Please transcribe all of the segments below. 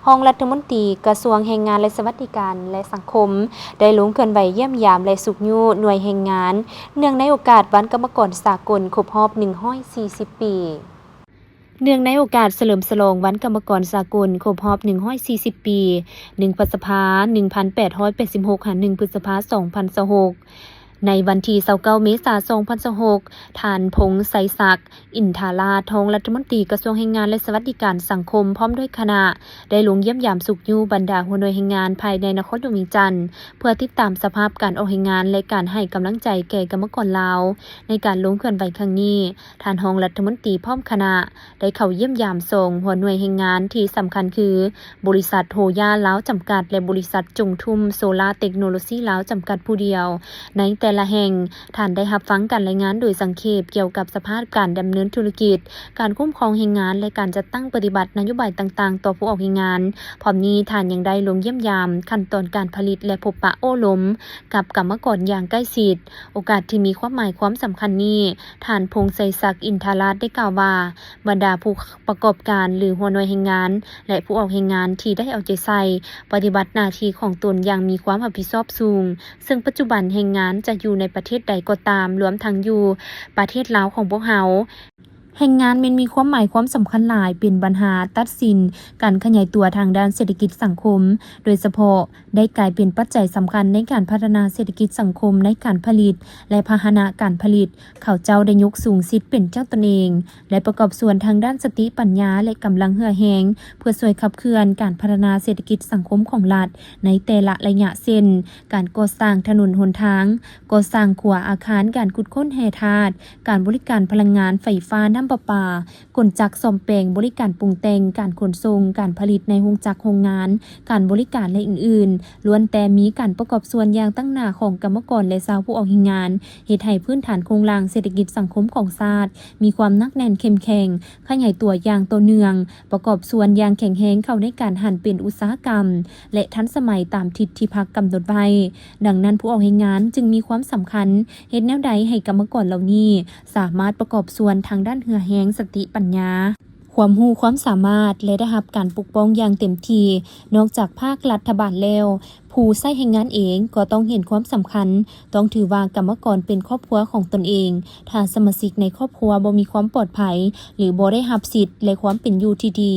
ห้องรัฐมนตรีกระทรวงแรงงานและสวัสดิการและสังคมได้ลงเคลื่อนไหวเยี่ยมยามและสุขยุหน่วยแรงงานเนื่องในโอกาสวันกรรมกรสากลครบรอบ140 ปีเนื่องในโอกาสเฉลิมฉลองวันกรรมกรสากลครบรอบ140 ปี1พฤษภาคม1886 1พฤษภาคม2026ในวันที่29 เมษายน 2026ท่านพงษ์ไสยศักดิ์อินทาราทองรัฐมนตรีกระทรวงแรงงานและสวัสดิการสังคมพร้อมด้วยคณะได้ลงเยี่ยมยามสุขยุบรรดาหัวหน่วยแรงงานภายในนครหลวงเวียงจันทน์เพื่อติดตามสภาพการออกแรงงานและการให้กำลังใจแก่กรรมกรลาวในการลงเคลื่อนไหวครั้งนี้ท่านรองรัฐมนตรีพร้อมคณะได้เข้าเยี่ยมยามส่งหัวหน่วยแรงงานที่สำคัญคือบริษัทโฮย่าลาวจำกัดและบริษัทจงทุ่มโซลาร์เทคโนโลยีลาวจำกัดผู้เดียวในแต่ละแห่งท่านได้รับฟังการรายงานโดยสังเขปเกี่ยวกับสภาพการดำเนินธุรกิจการคุ้มครองแรงงานและการจัดตั้งปฏิบัตินโยบายต่างๆต่อผู้ออกแรงงานพร้อมนี้ท่านยังได้ลงเยี่ยมยามขั้นตอนการผลิตและพบปะโอ้ล้มกับกรรมกรอย่างใกล้ชิดโอกาสที่มีความหมายความสำคัญนี้ท่านพงษ์ไสยศักดิ์อินทาราได้กล่าวว่าบรรดาผู้ประกอบการหรือหัวหน่วยแรงงานและผู้ออกแรงงานที่ได้เอาใจใส่ปฏิบัติหน้าที่ของตนอย่างมีความรับผิดชอบสูงซึ่งปัจจุบันแรงงานจะอยู่ในประเทศใดก็ตามรวมทั้งอยู่ประเทศลาวของพวกเราแรงงานมันมีความหมายความสำคัญหลายเป็นปัญหาตัดสินการขยายตัวทางด้านเศรษฐกิจสังคมโดยเฉพาะได้กลายเป็นปัจจัยสำคัญในการพัฒนาเศรษฐกิจสังคมในการผลิตและพาหนะการผลิตเขาเจ้าได้ยกสูงสิทธิ์เป็นเจ้าตนเองและประกอบส่วนทางด้านสติปัญญาและกำลังเหือแหงเพื่อช่วยขับเคลื่อนการพัฒนาเศรษฐกิจสังคมของรัฐในแต่ละระยะเส้นการก่อสร้างถนนหนทางก่อสร้างขัวอาคารการขุดค้นแร่ธาตุการบริการพลังงานไฟฟ้าน้ำประปากลจักรซ่อมแปลงบริการปรุงแต่งการขนส่งการผลิตในโรงจักรโรงงานการบริการและอื่นๆล้วนแต่มีการประกอบส่วนอย่างตั้งหน้าของกรรมกรและชาวผู้ออกแรงงานเฮ็ดให้พื้นฐานโครงสร้างเศรษฐกิจสังคมของชาติมีความหนักแน่นเข้มแข็งขยายตัวอย่างต่อเนื่องประกอบส่วนอย่างแข็งแรงเข้าในการหันเป็นอุตสาหกรรมและทันสมัยตามทิศที่พรรคกำหนดไว้ดังนั้นผู้ออกแรงงานจึงมีความสำคัญเฮ็ดแนวใดให้กรรมกรเหล่านี้สามารถประกอบส่วนทางด้านเหือแหงสติปัญญาความรู้ความสามารถและได้รับการปกป้องอย่างเต็มที่นอกจากภาครัฐบาลแล้วผู้ใช้แรงงานเองก็ต้องเห็นความสำคัญต้องถือว่ากรรมกรเป็นครอบครัวของตนเองถ้าสมาชิกในครอบครัวบ่มีความปลอดภัยหรือบ่ได้รับสิทธิ์และความเป็นอยู่ที่ดี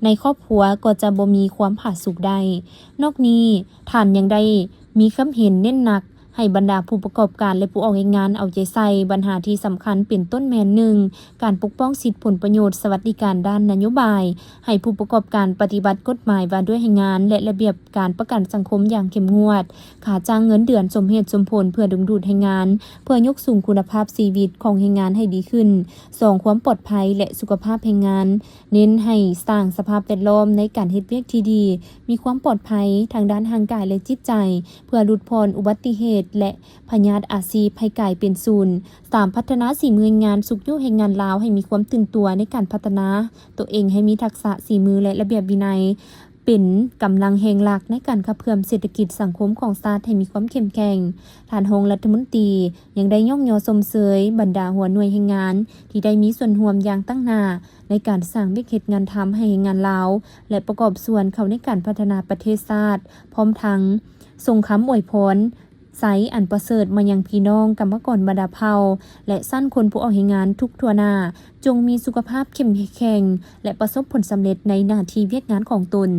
ในครอบครัวก็จะบ่มีความผาสุกได้นอกนี้ท่านยังได้มีคำเห็นเน้นหนักให้บรรดาผู้ประกอบการและผู้ออกแรงงานเอาใจใส่ปัญหาที่สำคัญเป็นต้นแม่น1การปกป้องสิทธิผลประโยชน์สวัสดิการด้านนโยบายให้ผู้ประกอบการปฏิบัติกฎหมายว่าด้วยแรงงานและระเบียบการประกันสังคมอย่างเข้มงวดค่าจ้างเงินเดือนสมเหตุสมผลเพื่อดึงดูดแรงงานเพื่อยกสูงคุณภาพชีวิตของแรงงานให้ดีขึ้น2ความปลอดภัยและสุขภาพแรงงานเน้นให้สร้างสภาพแวดล้อมในการเฮ็ดเวียกที่ดีมีความปลอดภัยทางด้านร่างกายและจิตใจเพื่อลดพ้นอุบัติเหตุและพยาธิอาชีพให้กลายเป็นศูนย์3พัฒนาฝีมืองานสุขยุแรงงานลาวให้มีความตื่นตัวในการพัฒนาตัวเองให้มีทักษะฝีมือและระเบียบวินัยเป็นกำลังแห่งหลักในการขับเคลื่อนเศรษฐกิจสังคมของชาติให้มีความเข้มแข็งท่านรองรัฐมนตรียังได้ย่องยอชมเชยบรรดาหัวหน่วยแรงงานที่ได้มีส่วนร่วมอย่างตั้งหน้าในการสร้างวิกฤตงานทำให้แรงงานลาวและประกอบส่วนเข้าในการพัฒนาประเทศชาติพร้อมทั้งส่งคำอวยพรไสอันประเสริฐมายังพี่น้องกรรมกรบรรดาเผ่าและสั้นคนผู้ออกแรงงานทุกทั่วหน้าจงมีสุขภาพเข้มแข็งและประสบผลสำเร็จในหน้าที่เวียกงานของตน